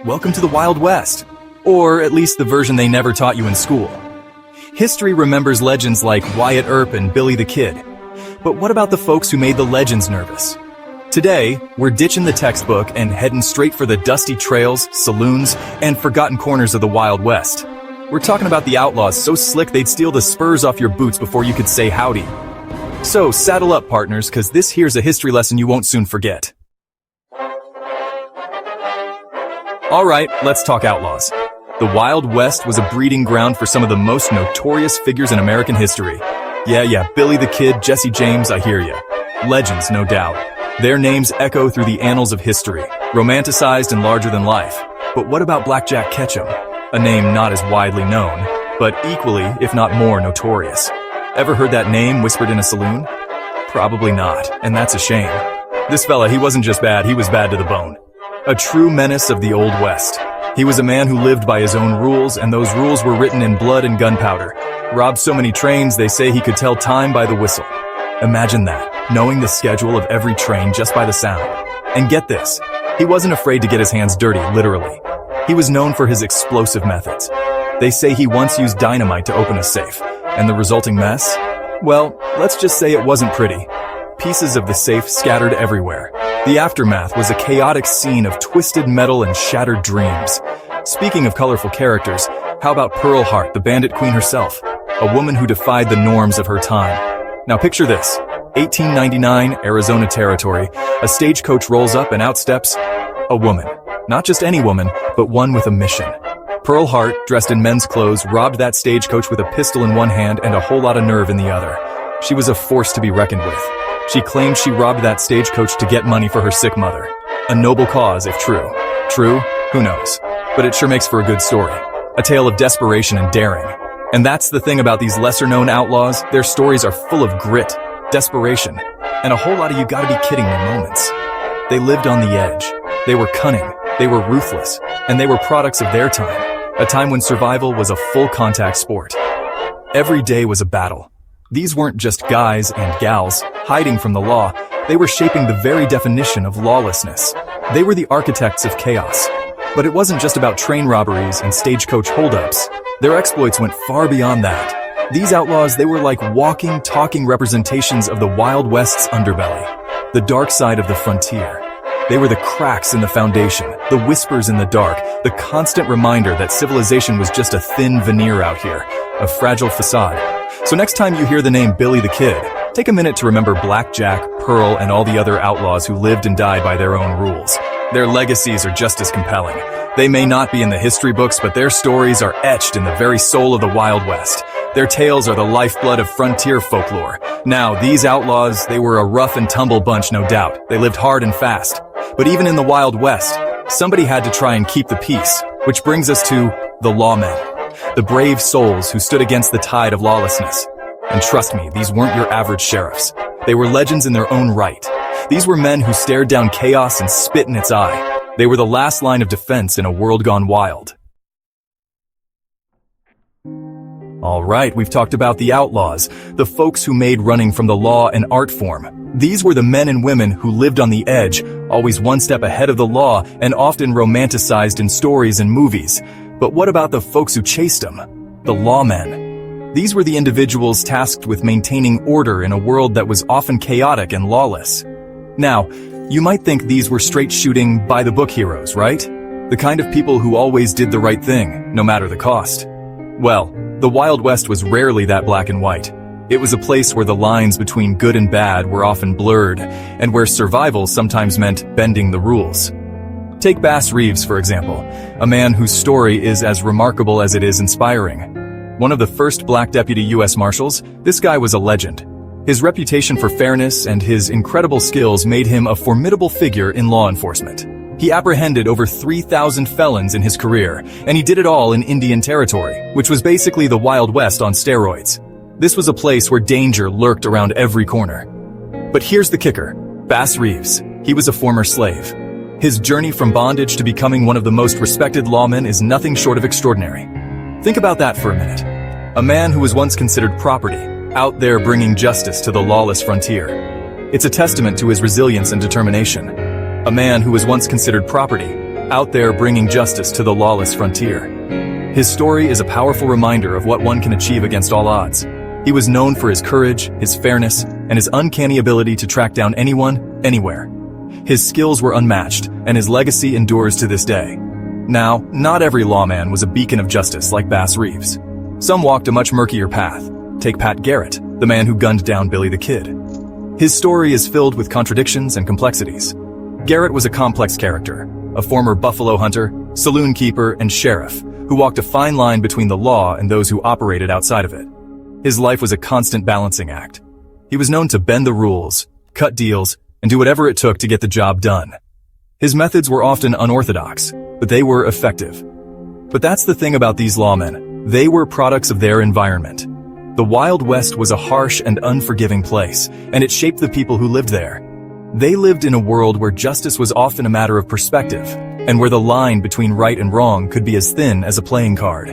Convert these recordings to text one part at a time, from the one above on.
Welcome to the Wild West. Or at least the version they never taught you in school. History remembers legends like Wyatt Earp and Billy the Kid. But what about the folks who made the legends nervous? Today, we're ditching the textbook and heading straight for the dusty trails, saloons, and forgotten corners of the Wild West. We're talking about the outlaws so slick they'd steal the spurs off your boots before you could say howdy. So saddle up, partners, because this here's a history lesson you won't soon forget. Alright, let's talk outlaws. The Wild West was a breeding ground for some of the most notorious figures in American history. Yeah, Billy the Kid, Jesse James, I hear ya. Legends, no doubt. Their names echo through the annals of history, romanticized and larger than life. But what about Blackjack Ketchum? A name not as widely known, but equally, if not more, notorious. Ever heard that name whispered in a saloon? Probably not, and that's a shame. This fella, he wasn't just bad, he was bad to the bone. A true menace of the Old West. He was a man who lived by his own rules, and those rules were written in blood and gunpowder. Robbed so many trains, they say he could tell time by the whistle. Imagine that, knowing the schedule of every train just by the sound. And get this, he wasn't afraid to get his hands dirty, literally. He was known for his explosive methods. They say he once used dynamite to open a safe, and the resulting mess? Well, let's just say it wasn't pretty. Pieces of the safe scattered everywhere. The aftermath was a chaotic scene of twisted metal and shattered dreams. Speaking of colorful characters, how about Pearl Hart, the bandit queen herself? A woman who defied the norms of her time. Now picture this, 1899, Arizona territory. A stagecoach rolls up and out steps a woman. Not just any woman, but one with a mission. Pearl Hart, dressed in men's clothes, robbed that stagecoach with a pistol in one hand and a whole lot of nerve in the other. She was a force to be reckoned with. She claimed she robbed that stagecoach to get money for her sick mother. A noble cause, if true. True? Who knows? But it sure makes for a good story. A tale of desperation and daring. And that's the thing about these lesser-known outlaws, their stories are full of grit, desperation, and a whole lot of you gotta be kidding me moments. They lived on the edge. They were cunning, they were ruthless, and they were products of their time, a time when survival was a full-contact sport. Every day was a battle. These weren't just guys and gals hiding from the law, they were shaping the very definition of lawlessness. They were the architects of chaos. But it wasn't just about train robberies and stagecoach holdups. Their exploits went far beyond that. These outlaws, they were like walking, talking representations of the Wild West's underbelly, the dark side of the frontier. They were the cracks in the foundation, the whispers in the dark, the constant reminder that civilization was just a thin veneer out here, a fragile facade. So next time you hear the name Billy the Kid, take a minute to remember Blackjack, Pearl, and all the other outlaws who lived and died by their own rules. Their legacies are just as compelling. They may not be in the history books, but their stories are etched in the very soul of the Wild West. Their tales are the lifeblood of frontier folklore. Now, these outlaws, they were a rough and tumble bunch, no doubt. They lived hard and fast. But even in the Wild West, somebody had to try and keep the peace, which brings us to the Lawmen, the brave souls who stood against the tide of lawlessness. And trust me, these weren't your average sheriffs. They were legends in their own right. These were men who stared down chaos and spit in its eye. They were the last line of defense in a world gone wild. All right, we've talked about the outlaws, the folks who made running from the law an art form. These were the men and women who lived on the edge, always one step ahead of the law and often romanticized in stories and movies. But what about the folks who chased them? The lawmen. These were the individuals tasked with maintaining order in a world that was often chaotic and lawless. Now, you might think these were straight-shooting, by-the-book heroes, right? The kind of people who always did the right thing, no matter the cost. Well, the Wild West was rarely that black and white. It was a place where the lines between good and bad were often blurred, and where survival sometimes meant bending the rules. Take Bass Reeves, for example, a man whose story is as remarkable as it is inspiring. One of the first black deputy U.S. Marshals, this guy was a legend. His reputation for fairness and his incredible skills made him a formidable figure in law enforcement. He apprehended over 3,000 felons in his career, and he did it all in Indian Territory, which was basically the Wild West on steroids. This was a place where danger lurked around every corner. But here's the kicker. Bass Reeves, he was a former slave. His journey from bondage to becoming one of the most respected lawmen is nothing short of extraordinary. Think about that for a minute. A man who was once considered property, out there bringing justice to the lawless frontier. It's a testament to his resilience and determination. A man who was once considered property, out there bringing justice to the lawless frontier. His story is a powerful reminder of what one can achieve against all odds. He was known for his courage, his fairness, and his uncanny ability to track down anyone, anywhere. His skills were unmatched, and his legacy endures to this day. Now, not every lawman was a beacon of justice like Bass Reeves. Some walked a much murkier path. Take Pat Garrett, the man who gunned down Billy the Kid. His story is filled with contradictions and complexities. Garrett was a complex character, a former buffalo hunter, saloon keeper, and sheriff, who walked a fine line between the law and those who operated outside of it. His life was a constant balancing act. He was known to bend the rules, cut deals, and do whatever it took to get the job done. His methods were often unorthodox, but they were effective. But that's the thing about these lawmen. They were products of their environment. The Wild West was a harsh and unforgiving place, and it shaped the people who lived there. They lived in a world where justice was often a matter of perspective, and where the line between right and wrong could be as thin as a playing card.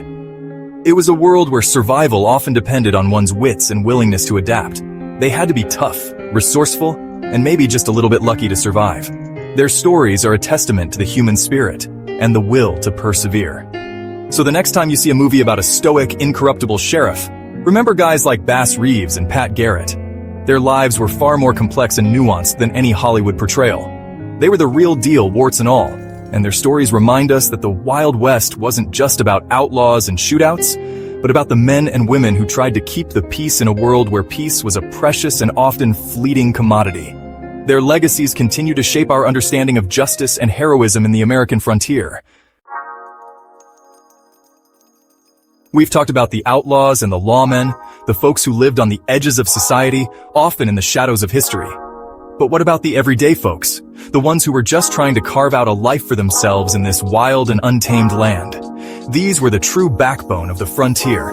It was a world where survival often depended on one's wits and willingness to adapt. They had to be tough, resourceful, and maybe just a little bit lucky to survive. Their stories are a testament to the human spirit and the will to persevere. So the next time you see a movie about a stoic, incorruptible sheriff, remember guys like Bass Reeves and Pat Garrett. Their lives were far more complex and nuanced than any Hollywood portrayal. They were the real deal, warts and all, and their stories remind us that the Wild West wasn't just about outlaws and shootouts, but about the men and women who tried to keep the peace in a world where peace was a precious and often fleeting commodity. Their legacies continue to shape our understanding of justice and heroism in the American frontier. We've talked about the outlaws and the lawmen, the folks who lived on the edges of society, often in the shadows of history. But what about the everyday folks? The ones who were just trying to carve out a life for themselves in this wild and untamed land. These were the true backbone of the frontier.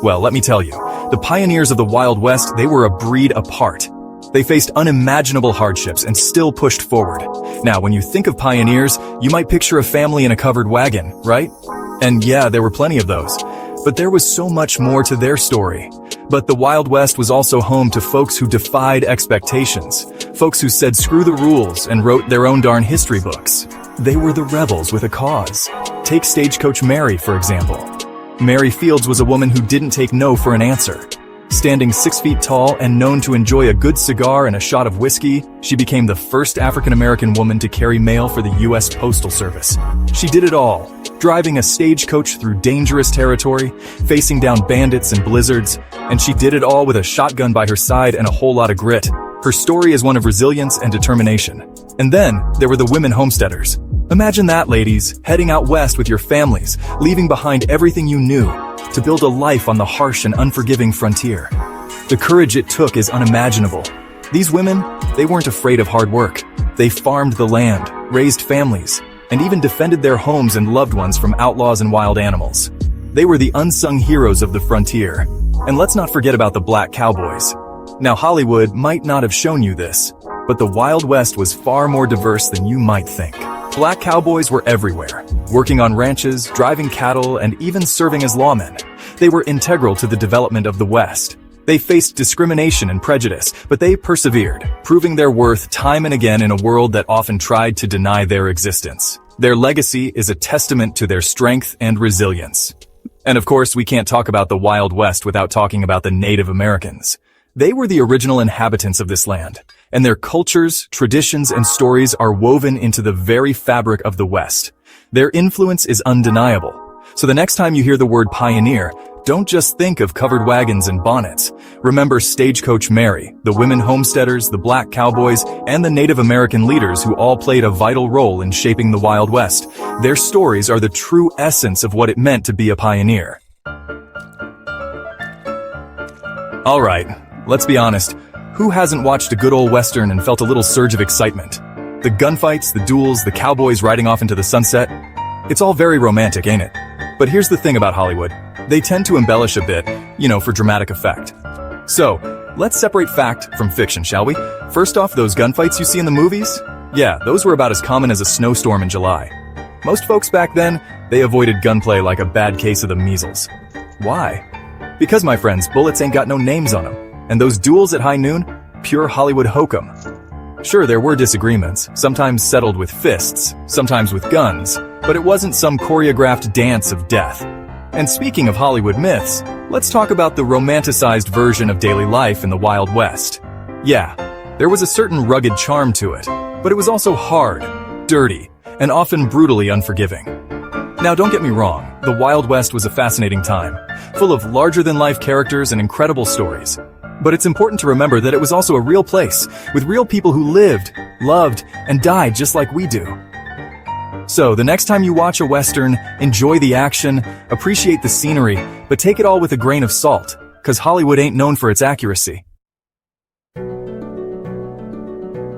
Well, let me tell you, the pioneers of the Wild West, they were a breed apart. They faced unimaginable hardships and still pushed forward. Now, when you think of pioneers, you might picture a family in a covered wagon, right? And yeah, there were plenty of those. But there was so much more to their story. But the Wild West was also home to folks who defied expectations, folks who said screw the rules and wrote their own darn history books. They were the rebels with a cause. Take Stagecoach Mary, for example. Mary Fields was a woman who didn't take no for an answer. Standing 6 feet tall and known to enjoy a good cigar and a shot of whiskey, she became the first African-American woman to carry mail for the U.S. Postal Service. She did it all, driving a stagecoach through dangerous territory, facing down bandits and blizzards, and she did it all with a shotgun by her side and a whole lot of grit. Her story is one of resilience and determination. And then, there were the women homesteaders. Imagine that, ladies, heading out west with your families, leaving behind everything you knew, to build a life on the harsh and unforgiving frontier. The courage it took is unimaginable. These women, they weren't afraid of hard work. They farmed the land, raised families, and even defended their homes and loved ones from outlaws and wild animals. They were the unsung heroes of the frontier. And let's not forget about the black cowboys. Now, Hollywood might not have shown you this, but the Wild West was far more diverse than you might think. Black cowboys were everywhere, working on ranches, driving cattle, and even serving as lawmen. They were integral to the development of the West. They faced discrimination and prejudice, but they persevered, proving their worth time and again in a world that often tried to deny their existence. Their legacy is a testament to their strength and resilience. And of course, we can't talk about the Wild West without talking about the Native Americans. They were the original inhabitants of this land, and their cultures, traditions, and stories are woven into the very fabric of the West. Their influence is undeniable. So the next time you hear the word pioneer, don't just think of covered wagons and bonnets. Remember Stagecoach Mary, the women homesteaders, the black cowboys, and the Native American leaders who all played a vital role in shaping the Wild West. Their stories are the true essence of what it meant to be a pioneer. All right, let's be honest. Who hasn't watched a good old Western and felt a little surge of excitement? The gunfights, the duels, the cowboys riding off into the sunset. It's all very romantic, ain't it? But here's the thing about Hollywood. They tend to embellish a bit, for dramatic effect. So, let's separate fact from fiction, shall we? First off, those gunfights you see in the movies? Yeah, those were about as common as a snowstorm in July. Most folks back then, they avoided gunplay like a bad case of the measles. Why? Because, my friends, bullets ain't got no names on them. And those duels at high noon? Pure Hollywood hokum. Sure, there were disagreements, sometimes settled with fists, sometimes with guns, but it wasn't some choreographed dance of death. And speaking of Hollywood myths, let's talk about the romanticized version of daily life in the Wild West. Yeah, there was a certain rugged charm to it, but it was also hard, dirty, and often brutally unforgiving. Now don't get me wrong, the Wild West was a fascinating time, full of larger-than-life characters and incredible stories. But it's important to remember that it was also a real place, with real people who lived, loved, and died just like we do. So, the next time you watch a Western, enjoy the action, appreciate the scenery, but take it all with a grain of salt, 'cause Hollywood ain't known for its accuracy.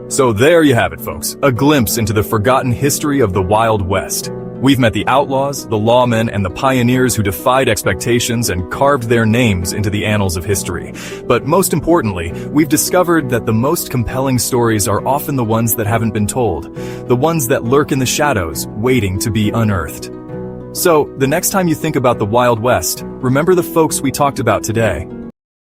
So there you have it, folks, a glimpse into the forgotten history of the Wild West. We've met the outlaws, the lawmen, and the pioneers who defied expectations and carved their names into the annals of history. But most importantly, we've discovered that the most compelling stories are often the ones that haven't been told, the ones that lurk in the shadows, waiting to be unearthed. So, the next time you think about the Wild West, remember the folks we talked about today.